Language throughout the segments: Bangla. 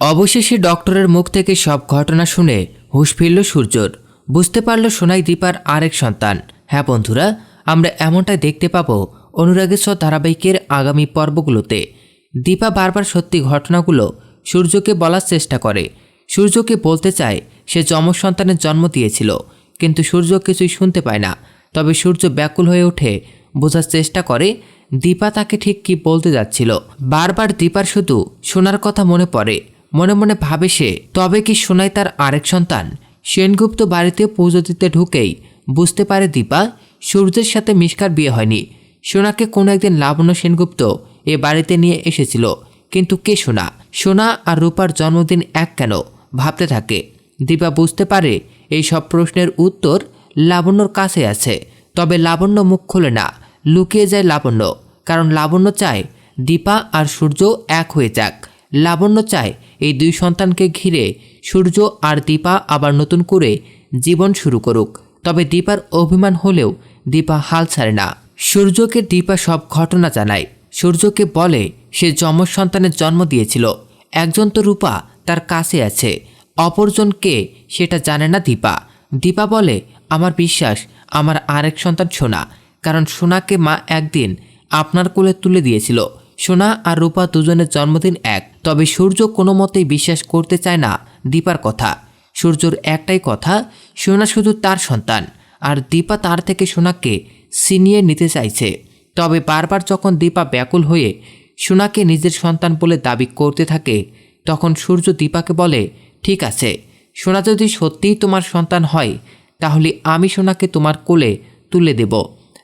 অবশেষে ডক্টরের মুখ থেকে সব ঘটনা শুনে হুঁশ ফিরল সূর্যর। বুঝতে পারল সোনাই দীপার আরেক সন্তান। হ্যাঁ বন্ধুরা, আমরা এমনটাই দেখতে পাবো অনুরাগের ছোঁয়া ধারাবাহিকের আগামী পর্বগুলোতে। দীপা বারবার সত্যি ঘটনাগুলো সূর্যকে বলার চেষ্টা করে। সূর্যকে বলতে চায় সে যমজ সন্তানের জন্ম দিয়েছিল, কিন্তু সূর্য কিছুই শুনতে পায় না। তবে সূর্য ব্যাকুল হয়ে ওঠে, বোঝার চেষ্টা করে দীপা তাকে ঠিক কী বলতে যাচ্ছিল। বারবার দীপার শুধু সোনার কথা মনে পড়ে। মনে মনে ভাবে সে, তবে কি সোনাই তার আরেক সন্তান? সেনগুপ্ত বাড়িতে পুজো দিতে ঢুকেই বুঝতে পারে দীপা সূর্যের সাথে মিশকার বিয়ে হয়নি। সোনাকে কোনো একদিন লাবণ্য সেনগুপ্ত এ বাড়িতে নিয়ে এসেছিল, কিন্তু কে সোনা? সোনা আর রূপার জন্মদিন এক কেন ভাবতে থাকে। দীপা বুঝতে পারে এই সব প্রশ্নের উত্তর লাবণ্যর কাছে আছে। তবে লাবণ্য মুখ খোলে না, লুকিয়ে যায় লাবণ্য। কারণ লাবণ্য চায় দীপা আর সূর্য এক হয়ে যাক। লাবণ্য চায় এই দুই সন্তানকে ঘিরে সূর্য আর দীপা আবার নতুন করে জীবন শুরু করুক। তবে দীপার অভিমান হলেও দীপা হাল ছাড়ে না। সূর্যকে দীপা সব ঘটনা জানায়। সূর্যকে বলে সে যমজ সন্তানের জন্ম দিয়েছিল। একজন তো রূপা তার কাছে আছে, অপরজনকে সেটা জানে না দীপা। দীপা বলে, আমার বিশ্বাস আমার আরেক সন্তান সোনা, কারণ সোনাকে মা একদিন আপনার কোলে তুলে দিয়েছিল। সোনা আর রূপা দুজনের জন্মদিন এক। তবে সূর্য কোনো মতেই বিশ্বাস করতে চায় না দীপার কথা। সূর্যর একটাই কথা, সোনা শুধু তার সন্তান, আর দীপা তার থেকে সোনাকে ছিনিয়ে নিতে চাইছে। তবে বারবার যখন দীপা ব্যাকুল হয়ে সোনাকে নিজের সন্তান বলে দাবি করতে থাকে, তখন সূর্য দীপাকে বলে, ঠিক আছে, সোনা যদি সত্যিই তোমার সন্তান হয় তাহলে আমি সোনাকে তোমার কোলে তুলে দেব।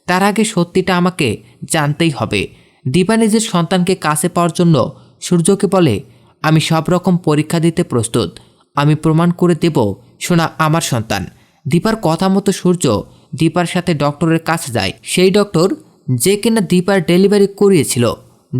তার আগে সত্যিটা আমাকে জানতেই হবে। দীপা নিজের সন্তানকে কাছে পাওয়ার জন্য সূর্যকে বলে, আমি সব রকম পরীক্ষা দিতে প্রস্তুত। আমি প্রমাণ করে দেব সোনা আমার সন্তান। দীপার কথা মতো সূর্য দীপার সাথে ডক্টরের কাছে যায়। সেই ডক্টর যে কিনা দীপার ডেলিভারি করিয়েছিল।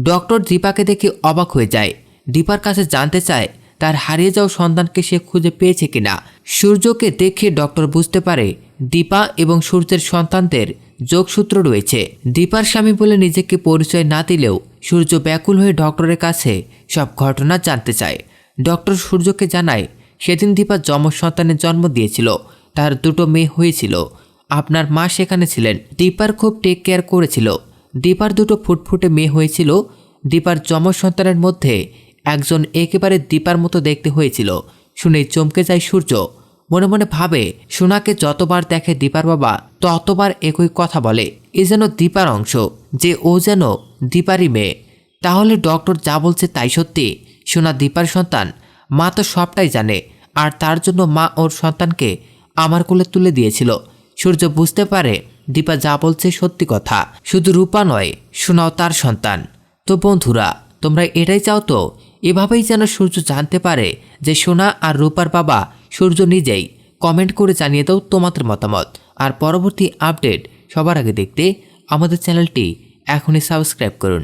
ডক্টর দীপাকে দেখে অবাক হয়ে যায়। দীপার কাছে জানতে চায় তার হারিয়ে যাওয়া সন্তানকে সে খুঁজে পেয়েছে কিনা। সূর্যকে দেখে ডক্টর বুঝতে পারে দীপা এবং সূর্যের সন্তানদের যোগসূত্র রয়েছে। দীপার স্বামী বলে নিজেকে পরিচয় না দিলেও সূর্য ব্যাকুল হয়ে ডক্টরের কাছে সব ঘটনা জানতে চায়। ডক্টর সূর্যকে জানায় সেদিন দীপা যমজ সন্তানের জন্ম দিয়েছিল, তার দুটো মেয়ে হয়েছিল। আপনার মা সেখানে ছিলেন, দীপার খুব টেক কেয়ার করেছিল। দীপার দুটো ফুটফুটে মেয়ে হয়েছিল। দীপার যমজ সন্তানের মধ্যে একজন একেবারে দীপার মতো দেখতে হয়েছিল। শুনে চমকে যায় সূর্য। মনে মনে ভাবে, সোনাকে যতবার দেখে দীপার বাবা ততবার একই কথা বলে, এ যেন দীপার অংশ, যে ও যেন দীপারই মেয়ে। তাহলে ডক্টর যা বলছে তাই সত্যি? সোনা দীপার সন্তান? মা তো সবটাই জানে, আর তার জন্য মা ওর সন্তানকে আমার কোলে তুলে দিয়েছিল। সূর্য বুঝতে পারে দীপা যা বলছে সত্যি কথা। শুধু রূপা নয়, সোনাও তার সন্তান। তো বন্ধুরা, তোমরা এটাই চাও তো এভাবেই যেন সূর্য জানতে পারে যে সোনা আর রূপার বাবা সূর্য নিজেই? কমেন্ট করে জানিয়ে দাও তোমাদের মতামত। আর পরবর্তী আপডেট সবার আগে দেখতে আমাদের চ্যানেলটি এখনই সাবস্ক্রাইব করুন।